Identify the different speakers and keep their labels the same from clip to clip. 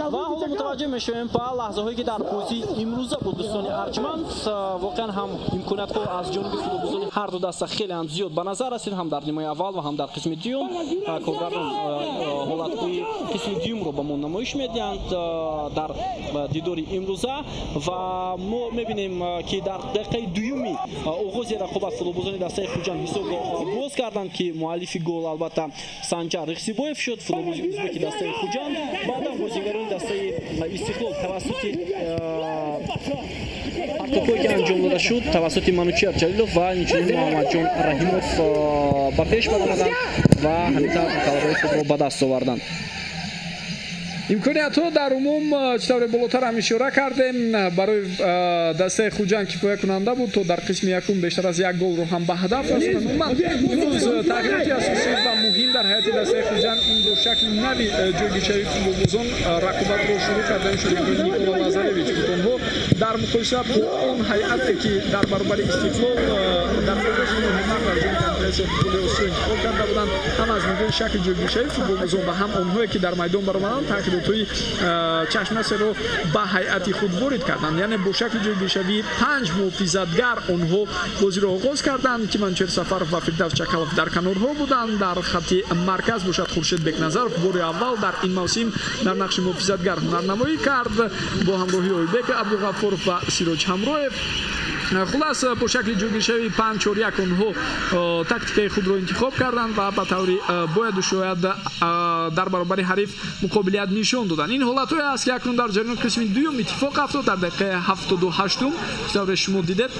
Speaker 1: و حالا متوجه میشویم با لحظه هایی که در بازی امروزه بود دوستان ارجمند واقعا هم امکانات ها از جانب فوتبالبازان هر دو دسته خیلی هم زیاد به نظر رسید، هم در نیمه اول و هم در قسم دوم. کارگردان حالت های قسم دوم رو به ما نمایش میدهند در دیدار امروزه و ما میبینیم که در دقیقه دومی آغاز رقابت فوتبالبازان دسته خوجند حساب باز کردند که مؤلف گل البته سنجر رقصیبویف شد، فوتبالبازی ازبکی دسته خوجند. بعدا بازیگران دسته استقلال توسط اتاقی که انجام داده شد توسط منوچهر جلیلوف و همچنین محمد جان رحیموف به پیش برآمدند و همینطور غلبه خود را به دست آوردند.
Speaker 2: имкониятҳо дар умум читавре болотар ҳам ишора кардем барои дастаи хуҷанд кифоя кунанда буд то дар қисми якум бештар аз як голро ҳам ба ҳадаф расонанд. умуман имрӯз тағйироти асосӣ ва муҳим дар ҳаёти дастаи хуҷанд ин бо шакли нави ҷойгиршавии футболбозон рақобатро шурӯъ кардан шуд. никола лазаревич буд онҳо дар муқоиса бо он ҳайате ки дар баробари истиқлол дар оғози муҳимат дар ҷои конференсияи футболи осиё интихоб карда буданд, ҳам аз нигоҳи шакли ҷойгиршавии футболбозон ва ҳам онҳое ки дар майдон баромаданд тахилотҳои чашмнасеро ба ҳайати худ ворид карданд. яъне бо шакли ҷойгиршавии 5 муҳофизатгар онҳо бозиро оғоз карданд ки Манучер Сафаров ва Фирдавс Чакалов дар канорҳо буданд. дар хатти марказ бошад Хуршед Бекназаров бори аввал дар ин мавсим дар нақши муҳофизатгар ҳунарнамоӣ кард бо ҳамроҳии Ойбек Абдуғаффоров ва Сироҷ Ҳамроев. хулас бо шакли ҷойгиршавии 5-4-1 онҳо тактикаи худро интихоб карданд ва ба таври бояду шояд дар баробари ҳариф муқобилият нишон доданд. ин ҳолатҳое аст ки акнун дар ҷараёни қисми дуюм иттифоқ афтод. дар дақиқаи 78 тавре шумо дидед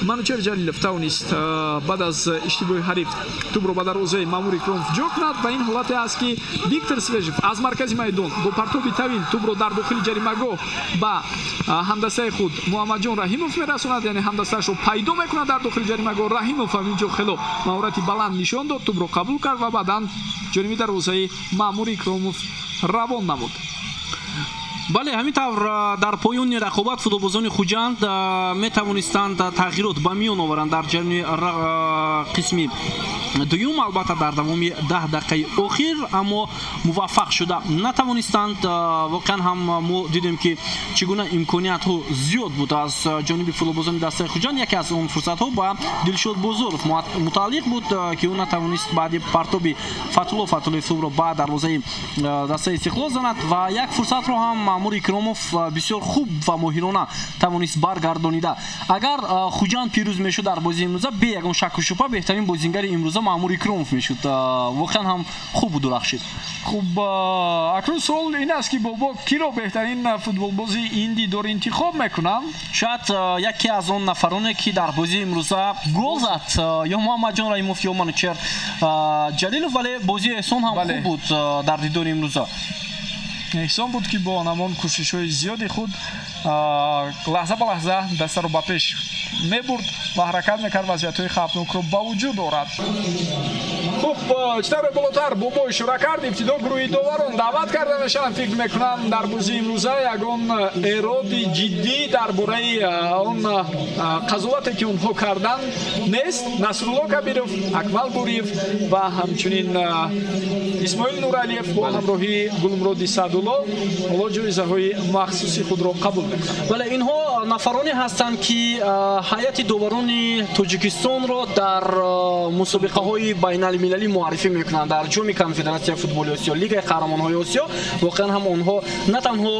Speaker 2: Манучер Ҷалилов тавонист баъд аз иштибоҳи ҳариф тӯбро ба дарвозаи Маъмур Икромов ҷо кунад ва ин ҳолате аст ки Виктор Свежев аз маркази майдон бо партоби тавил тӯбро дар дохили ҷаримагоҳ ба ҳамдастаи худ Муҳаммаҷон Раҳимов мерасонад, яъне ҳамдастаашро пайдо мекунад дар дохили ҷаримагоҳ. Раҳимов ҳам инҷо хело маҳорати баланд нишон дод, тӯбро қабул кард ва баъдан ҷониби дарвозаи Маъмур Икромов равон намуд. бале ҳамин тавр дар поёни рақобат футболбозони хуҷанд метавонистанд тағйирот ба миён оваранд дар ҷараёни қисми дуюм. албатта дар давоми 10 дақиқаи охир аммо муваффақ шуда натавонистанд. воқеан ҳам мо дидем ки чӣ гуна имкониятҳо зиёд буд аз ҷониби футболбозони дастаи хуҷанд. яке аз он фурсатҳо ба Дилшод Бозоров мутааллиқ буд ки ӯ натавонист баъди партоби Фатуллоев тӯбро ба дарвозаи дастаи Истиқлол занад ва як фурсатро ҳам Маъмур Икромов бисёр хуб ва моҳирона тавонист баргардонида. агар хуҷанд пирӯз мешуд дар бозии имрӯза бе ягон шакку шубҳа беҳтарин бозингари имрӯза Маъмур Икромов мешуд. воқеан ҳам хуб дурахшид.
Speaker 3: хуб акнун суол ин аст ки бобо киро беҳтарин футболбози инди дор интихоб мекунам.
Speaker 1: шояд яке аз он нафароне ки дар бозии имрӯза гол зад ё Муҳаммаҷон Раҳимов ё Манучер Ҷалилов, вале бозии Эҳсон ҳам хуб буд дар дидори имрӯза.
Speaker 3: эҳсон буд ки бо намон кӯшишҳои зиёди худ лаҳза ба лаҳза дастаро ба пеш мебурд ва ҳаракат мекард вазъиятҳои хавфнокро ба вуҷуд орад. хуб читавре болотар бобо ишора кард ибтидо гурӯҳи доварон даъват карда мешаванд. фикр мекунам дар бозии имрӯза ягон эроди ҷиддӣ дар бораи он қазолате ки онҳо карданд нест. Насрулло Кабиров, Акмал Буриев ва ҳамчунин Исмоил Нуралиев бо ҳамроҳии Гулмуроди Садулло ҳоло ҷоизаҳои махсуси худро қабул мекунанд.
Speaker 1: бале инҳо нафароне ҳастанд ки ҳайати доварони Тоҷикистонро дар мусобиқаҳои байналмилалӣ муаррифӣ мекунанд дар ҷоми Конфедератсияи футболи Осиё, Лигаи қаҳрамонҳои Осиё. воқеан ҳам онҳо на танҳо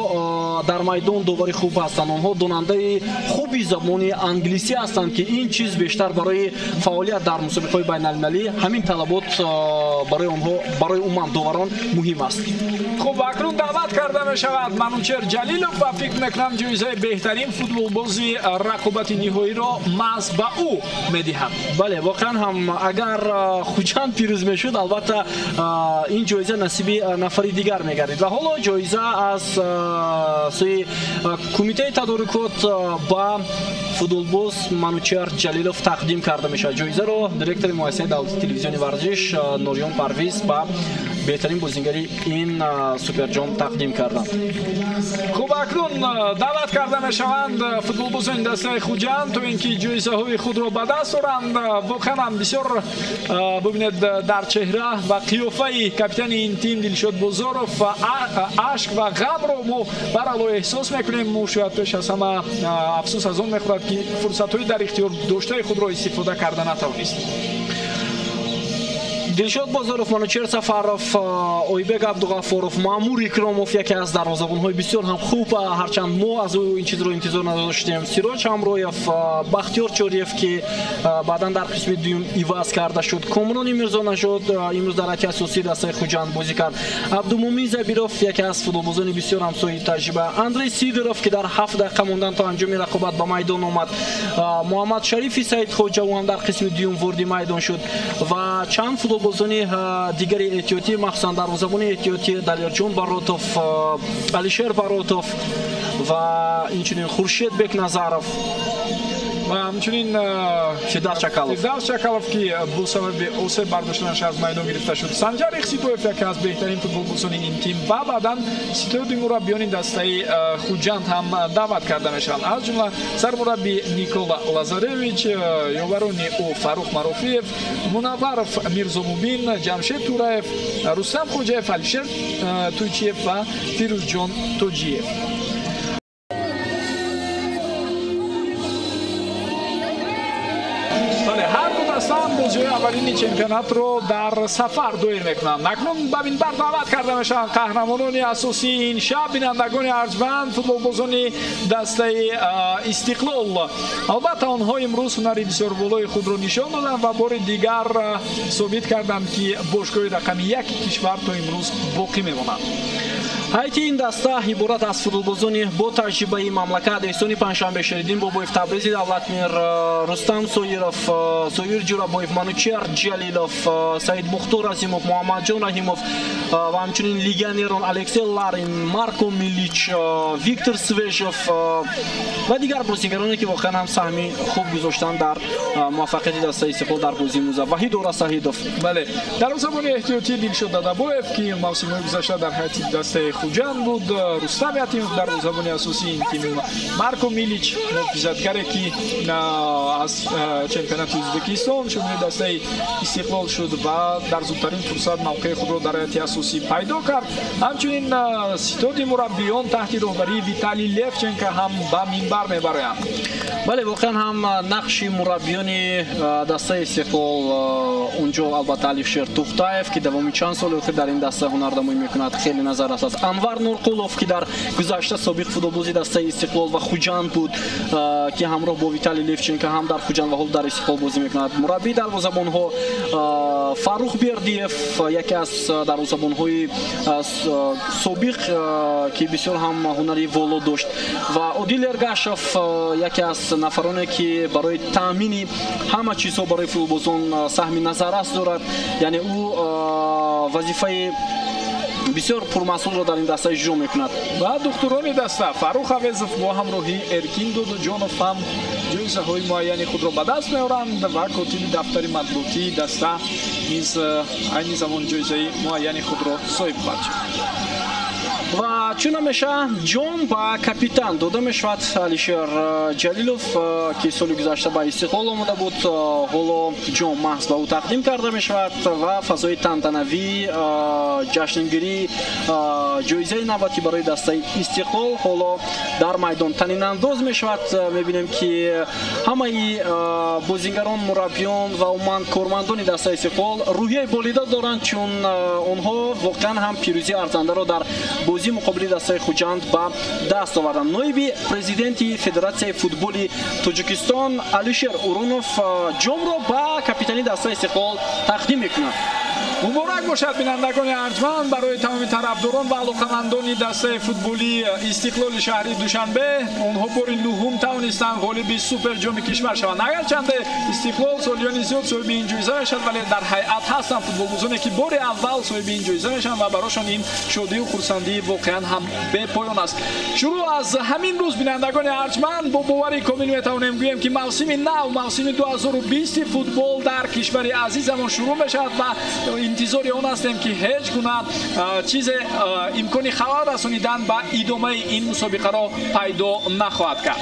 Speaker 1: дар майдон довари хуб ҳастанд, онҳо донандаи хуби забони англисӣ ҳастанд ки ин чиз бештар барои фаъолият дар мусобиқаҳои байналмилалӣ ҳамин талабот барои онҳо барои умуман доварон муҳим аст.
Speaker 3: хуб акнун даъват карда мешавад Манучер Ҷалилов ва фикр мекунам ҷоизаи беҳтарин футболбози рақобати ниҳоиро маҳз ба ӯ медиҳад.
Speaker 1: бале воқеан ҳам агар хуҷанд пирӯз мешуд албатта ин ҷоиза насиби нафари дигар мегардид ва ҳоло ҷоиза аз сӯи кумитаи тадорукот ба футболбоз Манучер Ҷалилов тақдим карда мешавад. ҷоизаро директори муассисаи давлати телевизиони варзиш Нориён Парвиз ба беҳтарин бозингари ин суперҷом тақдим карданд.
Speaker 3: хуб, акнун даъват карда мешаванд футболбозони дастаи Хуҷанд то ин ки ҷоизаҳои худро ба даст оранд. воқеан ҳам бисёр бубинед дар чеҳра ва қиёфаи капитани ин тим Дилшод Бозоров ашк ва ғамро мо барало эҳсос мекунем. мо шояд пеш аз ҳама афсӯс аз он мехӯрад ки фурсатҳои дар ихтиёр доштаи худро истифода карда натавонист.
Speaker 1: Дилшод Бозоров, Манучер Сафаров, Ойбек Абдуғафоров, Маъмур Икромов яке аз дарвозабонҳои бисёр ҳам хуб, ҳарчанд мо аз ӯ ин чизро интизор надоштем. Сироҷ Ҳамроев, Бахтиёр Чориев ки баъдан дар қисми дуюм иваз карда шуд. Комрони Мирзонажод имрӯз дар ҳайати асосии дастаи Хуҷанд бозӣ кард. Абдумумин Забиров яке аз футболбозони бисёр ҳамсои таҷриба. Андрей Сидоров ки дар 7 дақиқа мондан то анҷоми рақобат ба майдон омад. Муҳаммад Шарифи Саидхоҷа ӯ ҳам дар қисми дуюм ворди майдон шуд ва чанд футболбозони дигари эҳтиётӣ, махсусан дарвозабони эҳтиётӣ Далерҷон Баротов, Алишер Баротов ва инчунин Хуршедбек Назаров
Speaker 3: ва ҳамчунин
Speaker 1: Фирдавс
Speaker 3: Чакалов ки бо сабаби осеб бардоштанаш аз майдон гирифта шуд. Санҷар Ихситоев яке аз беҳтарин футболбозони ин тим ва баъдан ситоди мураббиёни дастаи Хуҷанд ҳам даъват карда мешаванд. аз ҷумла сармурабби Никола Лазаревич, ёварони ӯ Фарух Марофиев, Мунавваров Мирзомубин, Ҷамшед Тураев, Рустам Хоҷаев, Алишер Тӯйчиев ва Фирӯзҷон Тоҷиев. ҳар ду дастаам бозиҳои аввалини чемпионатро дар сафар доир мекунанд. акнун ба минбар даъват карда мешаванд қаҳрамонони асосии ин шаб, бинандагони арҷманд, футболбозони дастаи Истиқлол. албатта онҳо имрӯз ҳунари бисёр болои худро нишон доданд ва бори дигар собит карданд ки бошгоҳи рақами 1 кишвар то имрӯз боқӣ мемонад.
Speaker 1: ҳайати ин даста иборат аз футболбозони бо таҷрибаи мамлакат Эҳсони Панҷшанбе, Шеридин Бобоев, Табризи Давлатмир, Рустам Соиров, Соир Ҷурабоев, Манучер Ҷалилов, Саид Мухтор Азимов, Муҳаммадҷон Раҳимов ва ҳамчунин легионерон Алексей Ларин, Марко Милич, Виктор Свежов ва дигар бозигароне ки воқеан ҳам саҳми хуб гузоштанд дар муваффақияти дастаи Истиқлол дар бозии имрӯза. Ваҳид Ора Саҳидов,
Speaker 3: бале, дарвозабони эҳтиётӣ Дилшод Дадабоев ки мавсимҳои гузашта дар ҳайати дастаи Хуҷанд буд, Рустам Ятимов дарвозабони асосии ин тим, Марко Милич муҳофизатгаре ки аз чемпионати Ӯзбекистон шумоли дастаи Истиқлол шуд ва дар зудтарин фурсат мавқеи худро дар ҳайати асосӣ пайдо кард. ҳамчунин ситоди мураббиён таҳти роҳбарии Виталий Левченко ҳам ба минбар мебароянд.
Speaker 1: бале, воқеан ҳам нақши мураббиёни дастаи Истиқлол унҷо албатта Алишер Тухтаев ки давоми чанд соли охир дар ин даста ҳунардамоӣ мекунад хеле назар аст. Анвар Нурқулов ки дар гузашта собиқ футболбози дастаи Истиқлол ва Хуҷанд буд ки ҳамроҳ бо Виталий Левченко ҳам дар Хуҷанд ва ҳол дар Истиқлол бозӣ мекунад. Мураббии дарвозабонҳо Фарух Бердиев яке аз дарвозабонҳои собиқ ки бисёр ҳам ҳунари воло дошт ва Одил Эргашев яке аз нафароне ки барои таъмини ҳама чизҳо барои футболбозон саҳми назаррас дорад, яъне ӯ вазифаи бисёр пурмасъулро дар ин даста иҷро мекунад.
Speaker 3: ва духтурони даста Фарух Авезов бо ҳамроҳии Эркин Додуҷонов ҳам ҷоизаҳои муайяни худро ба даст меоранд ва котиби дафтари матбуотии даста низ айни замон ҷоизаи муайяни худро соҳиб хоҳад шуд.
Speaker 1: ва чун намеша ҷом ба капитан дода мешавад. Алишер Ҷалилов ки соли гузашта ба Истиқлол омада буд, ҳоло ҷом маҳз ба ӯ тақдим карда мешавад ва фазои тантанавӣ, ҷашнгирии ҷоизаи навбатӣ барои дастаи Истиқлол ҳоло дар майдон танинандоз мешавад. мебинем ки ҳамаи бозингарон, мураббиён ва умуман кормандони дастаи Истиқлол рӯҳияи болида доранд, чун онҳо воқеан ҳам пирӯзии арзандаро дар бозии муқобили дастаи Хуҷанд ба даст оварданд. ноиби президенти Федератсияи футболи Тоҷикистон Алишер Уронов ҷомро ба капитани дастаи Истиқлол тақдим мекунад.
Speaker 3: муборак бошад бинандагони арҷманд барои тамоми тарафдорон ва алоқамандони дастаи футболи Истиқлоли шаҳри Душанбе. онҳо бори нуҳум тавонистанд ғолиби суперҷоми кишвар шаванд. агарчанде Истиқлол солиёни зиёд соҳиби ин ҷоиза мешавад, вале дар ҳайат ҳастанд футболбозоне ки бори аввал соҳиби ин ҷоиза мешаванд ва барошон ин шодию хурсандӣ воқеан ҳам бепоён аст. шурӯъ аз ҳамин рӯз бинандагони арҷманд бо бовари комил метавонем гӯем ки мавсими нав, мавсими 2020 футбол дар кишвари азизамон шурӯъ мешавад ва интизори он ҳастем ки ҳеҷ гуна чизе имкони халал расонидан ба идомаи ин мусобиқаро пайдо нахоҳад кард.